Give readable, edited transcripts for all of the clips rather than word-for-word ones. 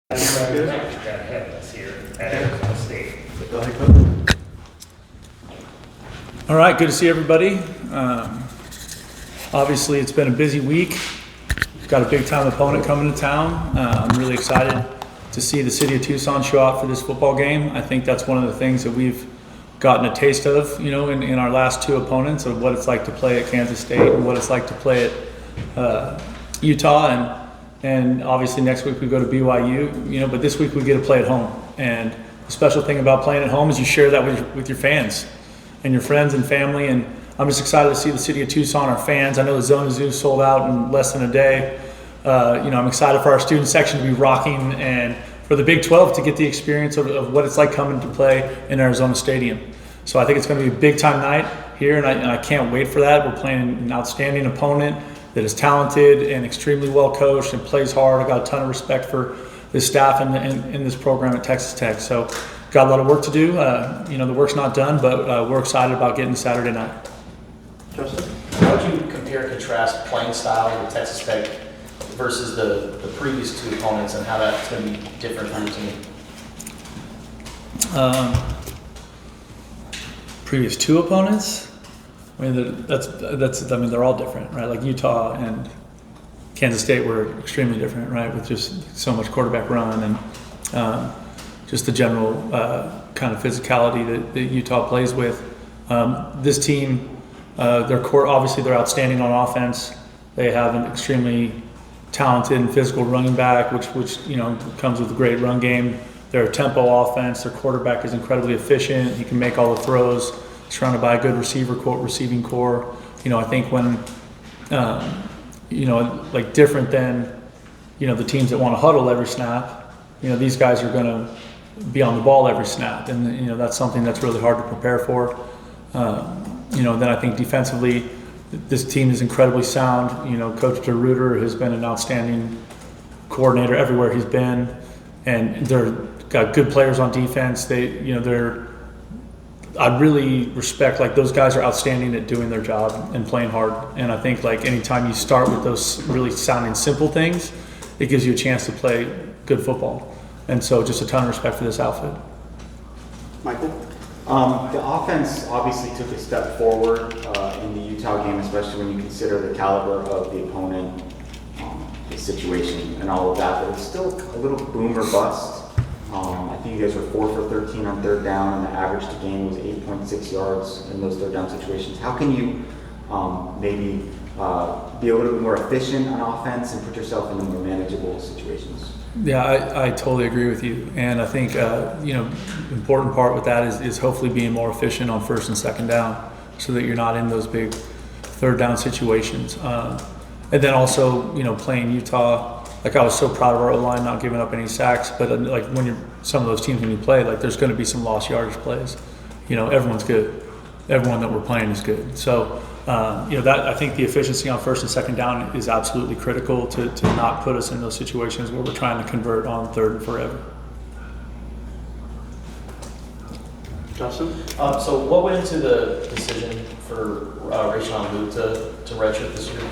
Ahead of us here at Arizona State. All right, good to see everybody. Obviously, it's been a busy week. We've got a big-time opponent coming to town. I'm really excited to see the city of Tucson show out for this football game. I think that's one of the things that we've gotten a taste of, in our last two opponents, of what it's like to play at Kansas State and what it's like to play at Utah. And obviously next week we go to BYU, but this week we get to play at home. And the special thing about playing at home is you share that with your fans and your friends and family. And I'm just excited to see the city of Tucson, our fans. I know the Zona Zoo sold out in less than a day. I'm excited for our student section to be rocking and for the Big 12 to get the experience of what it's like coming to play in Arizona Stadium. So I think it's going to be a big time night here, and I can't wait for that. We're playing an outstanding opponent that is talented and extremely well coached and plays hard. I got a ton of respect for this staff and in this program at Texas Tech. So got a lot of work to do. The work's not done, but we're excited about getting Saturday night. Justin, how would you compare and contrast playing style at Texas Tech versus the previous two opponents, and how that's going to be different for your team? Previous two opponents? I mean, they're all different, right? Like Utah and Kansas State were extremely different, right? With just so much quarterback run and just the general kind of physicality that Utah plays with. This team, obviously they're outstanding on offense. They have an extremely talented and physical running back, which comes with a great run game. They're a tempo offense. Their quarterback is incredibly efficient. He can make all the throws. Surrounded by a good receiving core. I think when, like different than, the teams that want to huddle every snap, these guys are going to be on the ball every snap. And, that's something that's really hard to prepare for. Then I think defensively, this team is incredibly sound. Coach DeRuiter has been an outstanding coordinator everywhere he's been. And they're got good players on defense. I really respect, those guys are outstanding at doing their job and playing hard. And I think anytime you start with those really sounding simple things, it gives you a chance to play good football. And so just a ton of respect for this outfit. Michael? The offense obviously took a step forward in the Utah game, especially when you consider the caliber of the opponent, the situation and all of that, but it's still a little boom or bust. I think you guys were 4 for 13 on third down, and the average to gain was 8.6 yards in those third down situations. How can you maybe be a little bit more efficient on offense and put yourself in more manageable situations? Yeah, I totally agree with you. And I think, important part with that is hopefully being more efficient on first and second down so that you're not in those big third down situations. And then also, playing Utah, I was so proud of our O-line not giving up any sacks, but when you're some of those teams when you play, there's going to be some lost yardage plays. Everyone's good. Everyone that we're playing is good. So, that I think the efficiency on first and second down is absolutely critical to not put us in those situations where we're trying to convert on third and forever. Justin? So what went into the decision for Rayshon Luke to redshirt this year?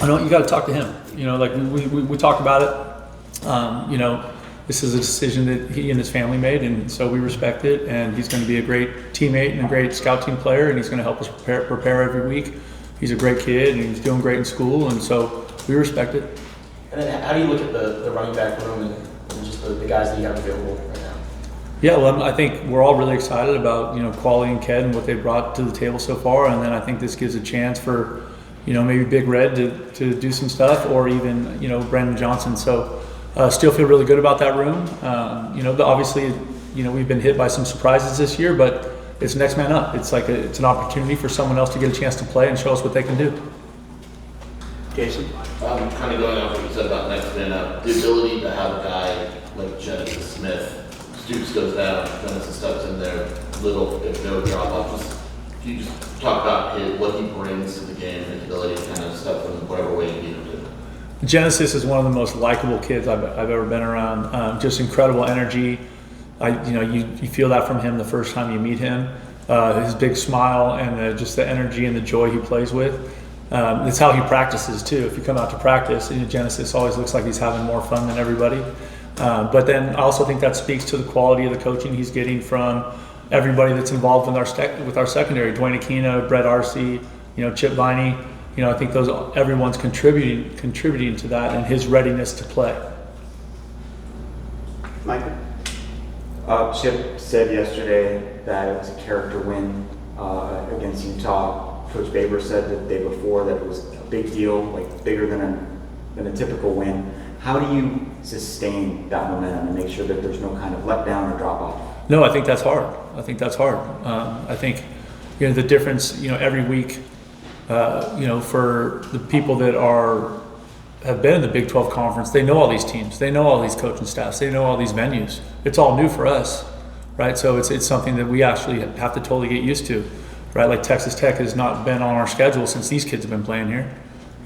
I know you got to talk to him. We talked about it. This is a decision that he and his family made, and so we respect it. And he's going to be a great teammate and a great scout team player, and he's going to help us prepare every week. He's a great kid, and he's doing great in school, and so we respect it. And then how do you look at the running back room and just the guys that you have available right now? Yeah, well, I think we're all really excited about Quali and Ked and what they brought to the table so far, and then I think this gives a chance for maybe Big Red to do some stuff, or even Brandon Johnson. So still feel really good about that room. Obviously we've been hit by some surprises this year, but it's next man up. It's it's an opportunity for someone else to get a chance to play and show us what they can do. Jason? Kind of going off what you said about next man up, the ability to have a guy like Genesis Smith, Stoops goes down, Genesis steps in there, little if no drop off. Can you just talk about what he brings to the game and his ability to kind of step in whatever way you need him to? Genesis is one of the most likable kids I've ever been around. Just incredible energy. You feel that from him the first time you meet him. His big smile and just the energy and the joy he plays with. It's how he practices too. If you come out to practice, Genesis always looks like he's having more fun than everybody. But then I also think that speaks to the quality of the coaching he's getting from everybody that's involved in with our secondary. Dwayne Aquina, Brett Arcee, Chip Viney. I think everyone's contributing to that and his readiness to play. Michael? Chip said yesterday that it was a character win against Utah. Coach Baber said the day before that it was a big deal, like bigger than a typical win. How do you sustain that momentum and make sure that there's no kind of letdown or drop off? No, I think that's hard. I think the difference, every week, for the people that have been in the Big 12 conference, they know all these teams, they know all these coaching staffs, they know all these venues. It's all new for us, right? So it's something that we actually have to totally get used to, right? Like Texas Tech has not been on our schedule since these kids have been playing here.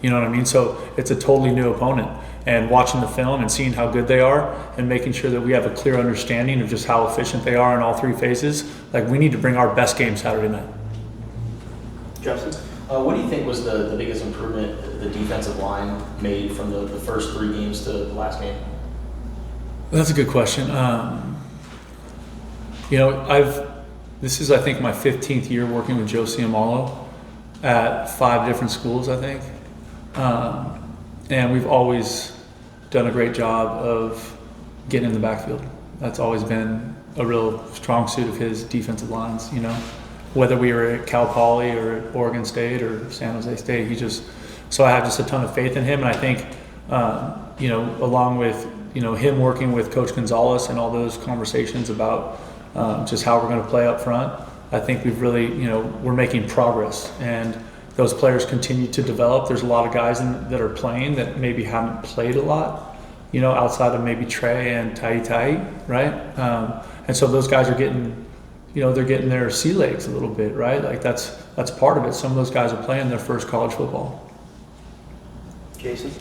You know what I mean? So it's a totally new opponent. And watching the film and seeing how good they are and making sure that we have a clear understanding of just how efficient they are in all three phases, like we need to bring our best game Saturday night. Justin? What do you think was the biggest improvement the defensive line made from the first 3 games to the last game? That's a good question. This is, I think, my 15th year working with Joe Ciamalo at 5 different schools, I think. And we've always done a great job of getting in the backfield. That's always been a real strong suit of his defensive lines, whether we were at Cal Poly or at Oregon State or San Jose State. So I have just a ton of faith in him. And I think, along with, him working with Coach Gonzalez and all those conversations about just how we're going to play up front, I think we've really, we're making progress. And those players continue to develop. There's a lot of guys that are playing that maybe haven't played a lot, outside of maybe Trey and Tai, right? And so those guys are getting, they're getting their sea legs a little bit, right? Like that's part of it. Some of those guys are playing their first college football. Jason?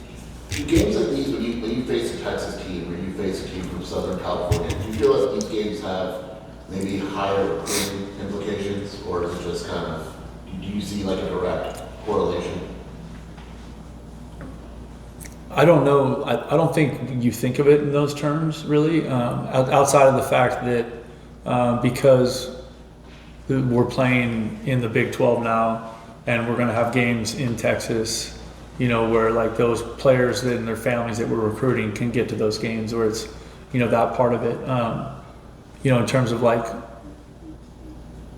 In games like these, when you face a Texas team or you face a team from Southern California, do you feel like these games have maybe higher recruiting implications, or is it just kind of, do you see like a direct correlation? I don't know. I don't think you think of it in those terms, really, outside of the fact that because we're playing in the Big 12 now and we're going to have games in Texas, where like those players and their families that we're recruiting can get to those games, where it's, that part of it, in terms of like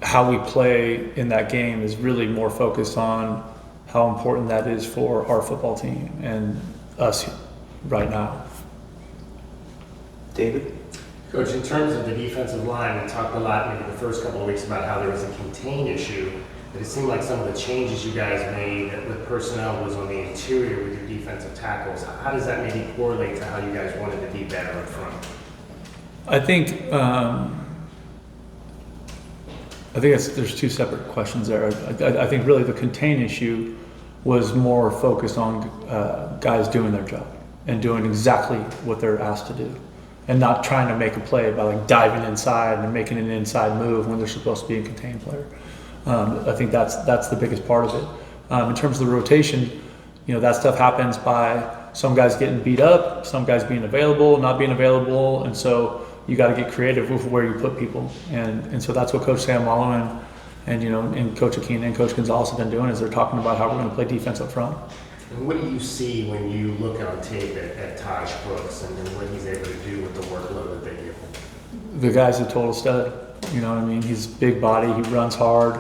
how we play in that game is really more focused on how important that is for our football team and us right now. David? Coach, in terms of the defensive line, we talked a lot maybe the first couple of weeks about how there was a contain issue, but it seemed like some of the changes you guys made with personnel was on the interior with your defensive tackles. How does that maybe correlate to how you guys wanted to be better up front? I think there's 2 separate questions there. I think really the contain issue was more focused on guys doing their job and doing exactly what they're asked to do, and not trying to make a play by like diving inside and making an inside move when they're supposed to be a contained player. I think that's the biggest part of it. In terms of the rotation, that stuff happens by some guys getting beat up, some guys being available, not being available, and so you got to get creative with where you put people, and so that's what Coach Sam Wallow and Coach Aquina and Coach Gonzalez have been doing, is they're talking about how we're going to play defense up front. And what do you see when you look on tape at Taj Brooks and what he's able to do with the workload that they give him? The guy's a total stud. He's big body, he runs hard.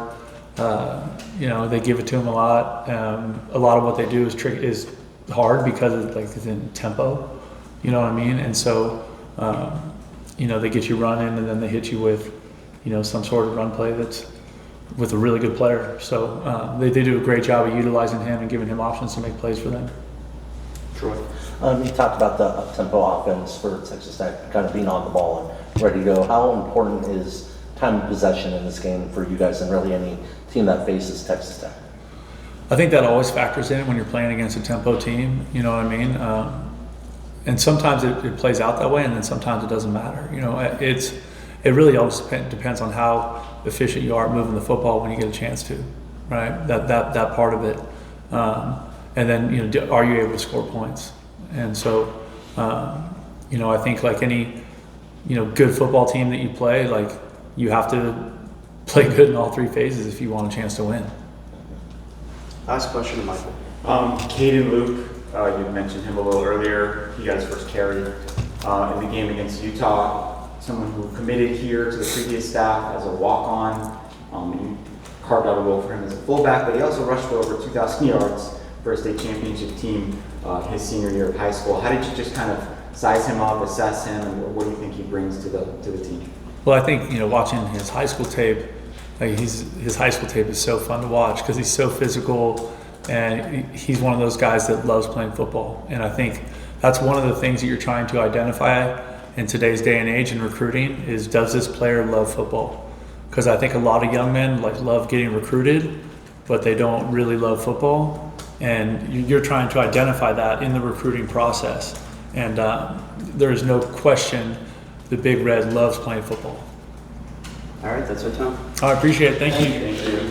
They give it to him a lot. A lot of what they do is hard because it's in tempo. And so they get you running and then they hit you with some sort of run play that's with a really good player. So they do a great job of utilizing him and giving him options to make plays for them. Troy? You talked about the up-tempo offense for Texas Tech, kind of being on the ball and ready to go. How important is time of possession in this game for you guys and really any team that faces Texas Tech? I think that always factors in when you're playing against a tempo team, and sometimes it plays out that way, and then sometimes it doesn't matter. It really always depends on how efficient you are at moving the football when you get a chance to, right? That part of it, and then are you able to score points? And so I think like any, good football team that you play, like you have to play good in all three phases if you want a chance to win. Last question to Michael. Caden Luke, you mentioned him a little earlier. He got his first carry in the game against Utah. Someone who committed here to the previous staff as a walk-on. You carved out a role for him as a fullback, but he also rushed for over 2,000 yards for a state championship team his senior year of high school. How did you just kind of size him up, assess him, and what do you think he brings to the team? Well, I think, watching his high school tape, like his high school tape is so fun to watch because he's so physical and he's one of those guys that loves playing football. And I think that's one of the things that you're trying to identify in today's day and age in recruiting is, does this player love football? Because I think a lot of young men love getting recruited, but they don't really love football. And you're trying to identify that in the recruiting process. And there is no question the Big Red loves playing football. All right, that's our time. I appreciate it. Thank you. Thank you.